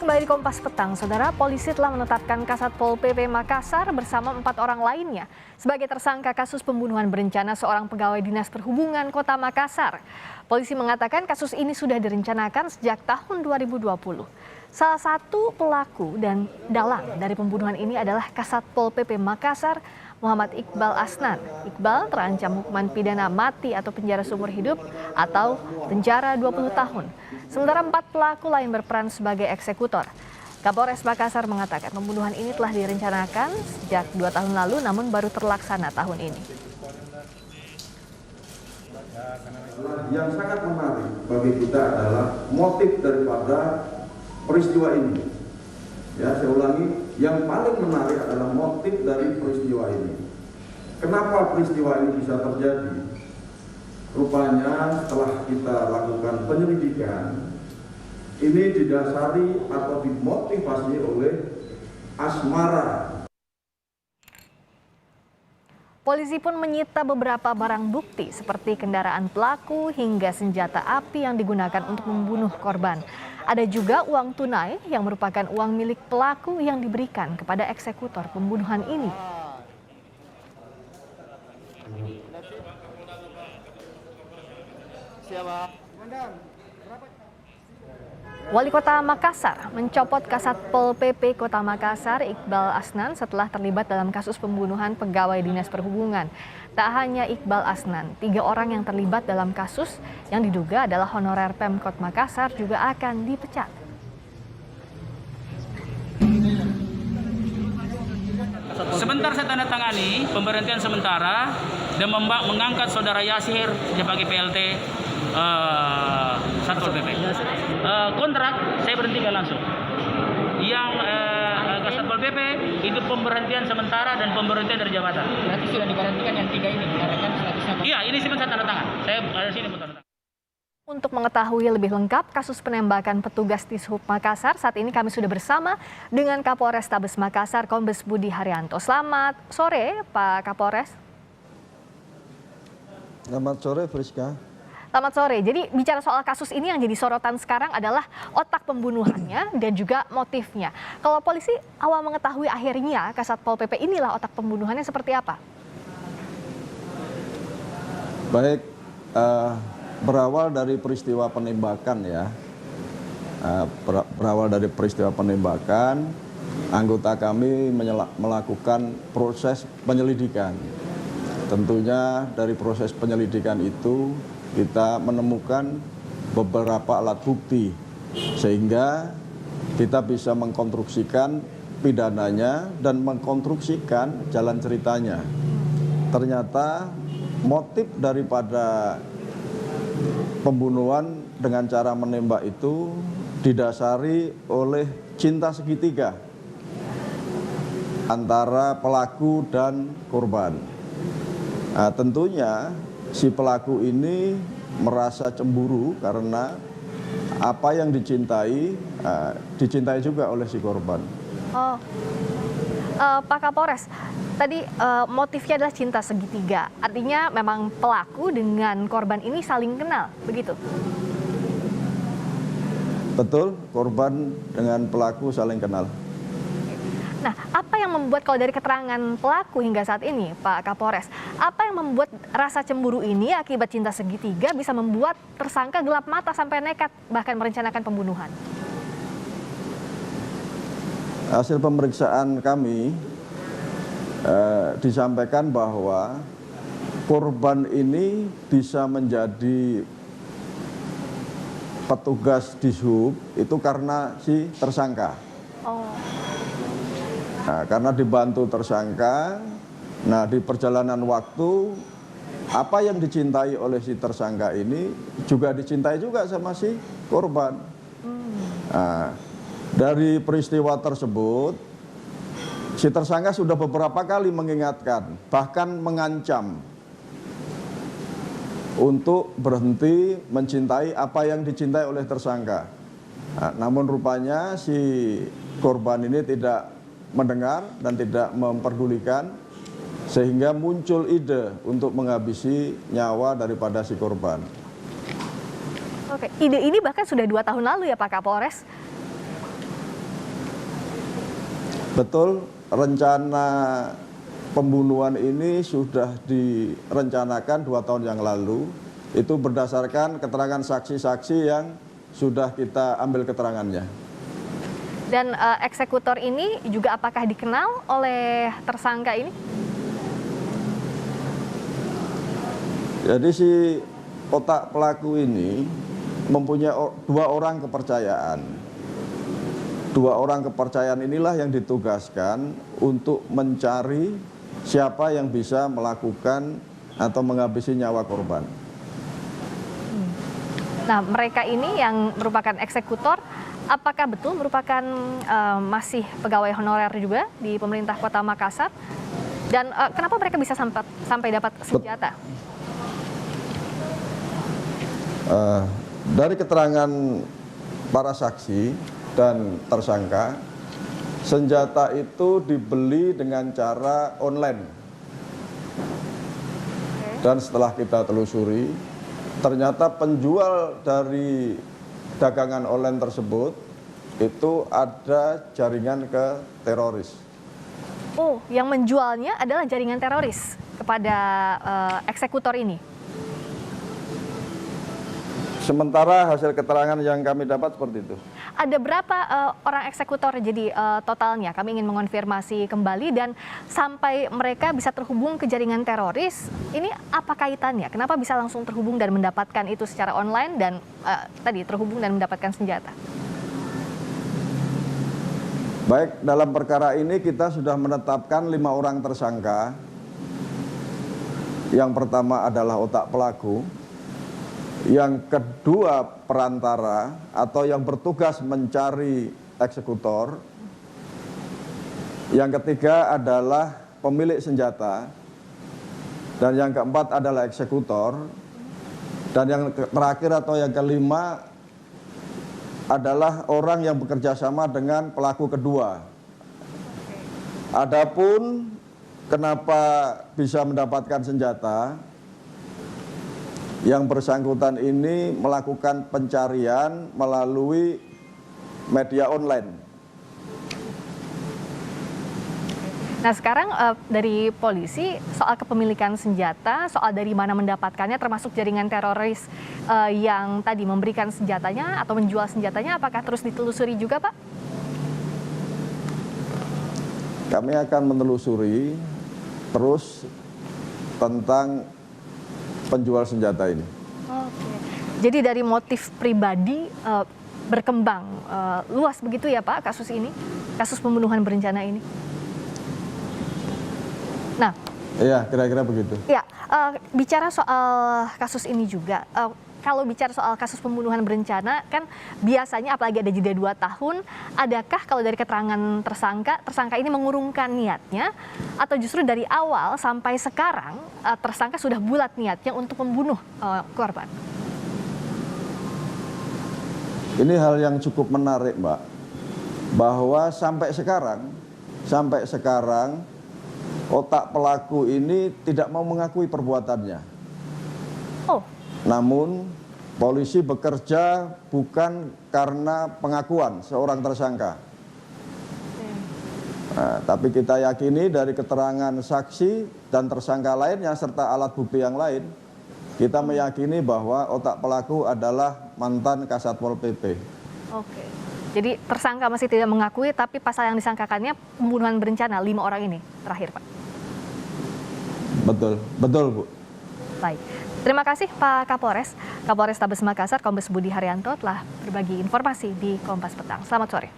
Kembali di Kompas Petang, Saudara, polisi telah menetapkan Kasat Pol PP Makassar bersama 4 orang lainnya sebagai tersangka kasus pembunuhan berencana seorang pegawai Dinas Perhubungan Kota Makassar. Polisi mengatakan kasus ini sudah direncanakan sejak tahun 2020. Salah satu pelaku dan dalang dari pembunuhan ini adalah Kasat Pol PP Makassar, Muhammad Iqbal Asnan. Iqbal terancam hukuman pidana mati atau penjara seumur hidup atau penjara 20 tahun. Sementara 4 pelaku lain berperan sebagai eksekutor. Kapolres Makassar mengatakan pembunuhan ini telah direncanakan sejak 2 tahun lalu namun baru terlaksana tahun ini. Yang sangat menarik bagi kita adalah motif daripada peristiwa ini. Ya, saya ulangi, yang paling menarik adalah motif dari peristiwa ini. Kenapa peristiwa ini bisa terjadi? Rupanya setelah kita lakukan penyelidikan, ini didasari atau dimotivasi oleh asmara. Polisi pun menyita beberapa barang bukti seperti kendaraan pelaku hingga senjata api yang digunakan untuk membunuh korban. Ada juga uang tunai yang merupakan uang milik pelaku yang diberikan kepada eksekutor pembunuhan ini. Wali Kota Makassar mencopot Kasat Pol PP Kota Makassar Iqbal Asnan setelah terlibat dalam kasus pembunuhan pegawai Dinas Perhubungan. Tak hanya Iqbal Asnan, 3 orang yang terlibat dalam kasus yang diduga adalah honorer Pemkot Makassar juga akan dipecat. Sebentar saya tanda tangani pemberhentian sementara dan mengangkat saudara Yasir sebagai PLT Satpol PP. Kontrak saya berhentikan langsung. Yang Satpol PP itu pemberhentian sementara dan pemberhentian dari jabatan. Berarti sudah diberhentikan yang 3 ini karena kan statusnya. Iya, ini sebentar tanda tangan. Saya ada sini tanda tangan. Untuk mengetahui lebih lengkap kasus penembakan petugas Dishub Makassar, saat ini kami sudah bersama dengan Kapolres Tabes Makassar, Kombes Budi Haryanto. Selamat sore, Pak Kapolres. Selamat sore, Friska. Selamat sore. Jadi bicara soal kasus ini yang jadi sorotan sekarang adalah otak pembunuhannya dan juga motifnya. Kalau polisi awal mengetahui akhirnya Kasat Pol PP inilah otak pembunuhannya, seperti apa? Baik, berawal dari peristiwa penembakan ya. Berawal dari peristiwa penembakan, anggota kami melakukan proses penyelidikan. Tentunya dari proses penyelidikan itu kita menemukan beberapa alat bukti sehingga kita bisa mengkonstruksikan pidananya dan mengkonstruksikan jalan ceritanya. Ternyata motif daripada pembunuhan dengan cara menembak itu didasari oleh cinta segitiga antara pelaku dan korban. Nah, tentunya si pelaku ini merasa cemburu karena apa yang dicintai, dicintai juga oleh si korban. Oh, Pak Kapolres, tadi motifnya adalah cinta segitiga. Artinya memang pelaku dengan korban ini saling kenal, begitu? Betul, korban dengan pelaku saling kenal. Nah, apa yang membuat, kalau dari keterangan pelaku hingga saat ini, Pak Kapolres, apa yang membuat rasa cemburu ini akibat cinta segitiga bisa membuat tersangka gelap mata sampai nekat bahkan merencanakan pembunuhan? Hasil pemeriksaan kami disampaikan bahwa korban ini bisa menjadi petugas Dishub itu karena si tersangka. Oh. Nah, karena dibantu tersangka, nah di perjalanan waktu apa yang dicintai oleh si tersangka ini juga dicintai juga sama si korban. Nah, dari peristiwa tersebut, si tersangka sudah beberapa kali mengingatkan, bahkan mengancam untuk berhenti mencintai apa yang dicintai oleh tersangka. Nah, namun rupanya si korban ini tidak mendengar dan tidak memperdulikan, sehingga muncul ide untuk menghabisi nyawa daripada si korban. Oke, ide ini bahkan sudah 2 tahun lalu ya Pak Kapolres? Betul, rencana pembunuhan ini sudah direncanakan 2 tahun yang lalu. Itu berdasarkan keterangan saksi-saksi yang sudah kita ambil keterangannya. Dan eksekutor ini juga apakah dikenal oleh tersangka ini? Jadi si otak pelaku ini mempunyai 2 orang kepercayaan. 2 orang kepercayaan inilah yang ditugaskan untuk mencari siapa yang bisa melakukan atau menghabisi nyawa korban. Nah, mereka ini yang merupakan eksekutor, apakah betul merupakan masih pegawai honorer juga di pemerintah Kota Makassar? Dan kenapa mereka bisa sampai dapat senjata? Dari keterangan para saksi dan tersangka, senjata itu dibeli dengan cara online. Dan setelah kita telusuri, ternyata penjual dari dagangan online tersebut itu ada jaringan ke teroris. Oh, yang menjualnya adalah jaringan teroris kepada eksekutor ini? Sementara hasil keterangan yang kami dapat seperti itu. Ada berapa orang eksekutor jadi totalnya? Kami ingin mengonfirmasi kembali dan sampai mereka bisa terhubung ke jaringan teroris, ini apa kaitannya? Kenapa bisa langsung terhubung dan mendapatkan itu secara online dan tadi terhubung dan mendapatkan senjata? Baik, dalam perkara ini kita sudah menetapkan 5 orang tersangka. Yang pertama adalah otak pelaku. Yang kedua perantara atau yang bertugas mencari eksekutor. Yang ketiga adalah pemilik senjata. Dan yang keempat adalah eksekutor. Dan yang terakhir atau yang kelima adalah orang yang bekerja sama dengan pelaku kedua. Adapun kenapa bisa mendapatkan senjata, yang bersangkutan ini melakukan pencarian melalui media online. Nah, sekarang dari polisi soal kepemilikan senjata, soal dari mana mendapatkannya, termasuk jaringan teroris yang tadi memberikan senjatanya atau menjual senjatanya, apakah terus ditelusuri juga, Pak? Kami akan menelusuri terus tentang penjual senjata ini. Oke. Jadi dari motif pribadi berkembang luas begitu ya Pak kasus ini, kasus pembunuhan berencana ini. Nah, iya kira-kira begitu. Ya, bicara soal kasus ini juga, kalau bicara soal kasus pembunuhan berencana kan biasanya apalagi ada jeda 2 tahun, adakah kalau dari keterangan tersangka ini mengurungkan niatnya atau justru dari awal sampai sekarang tersangka sudah bulat niatnya untuk membunuh korban? Ini hal yang cukup menarik, Mbak, bahwa sampai sekarang otak pelaku ini tidak mau mengakui perbuatannya. Oh. Namun polisi bekerja bukan karena pengakuan seorang tersangka. Nah, tapi kita yakini dari keterangan saksi dan tersangka lainnya serta alat bukti yang lain, kita meyakini bahwa otak pelaku adalah mantan Kasat Pol PP. Oke. Jadi tersangka masih tidak mengakui, tapi pasal yang disangkakannya pembunuhan berencana 5 orang ini terakhir, Pak. Betul, Bu. Baik. Terima kasih Pak Kapolres, Kapolres Tabes Makassar, Kombes Budi Haryanto telah berbagi informasi di Kompas Petang. Selamat sore.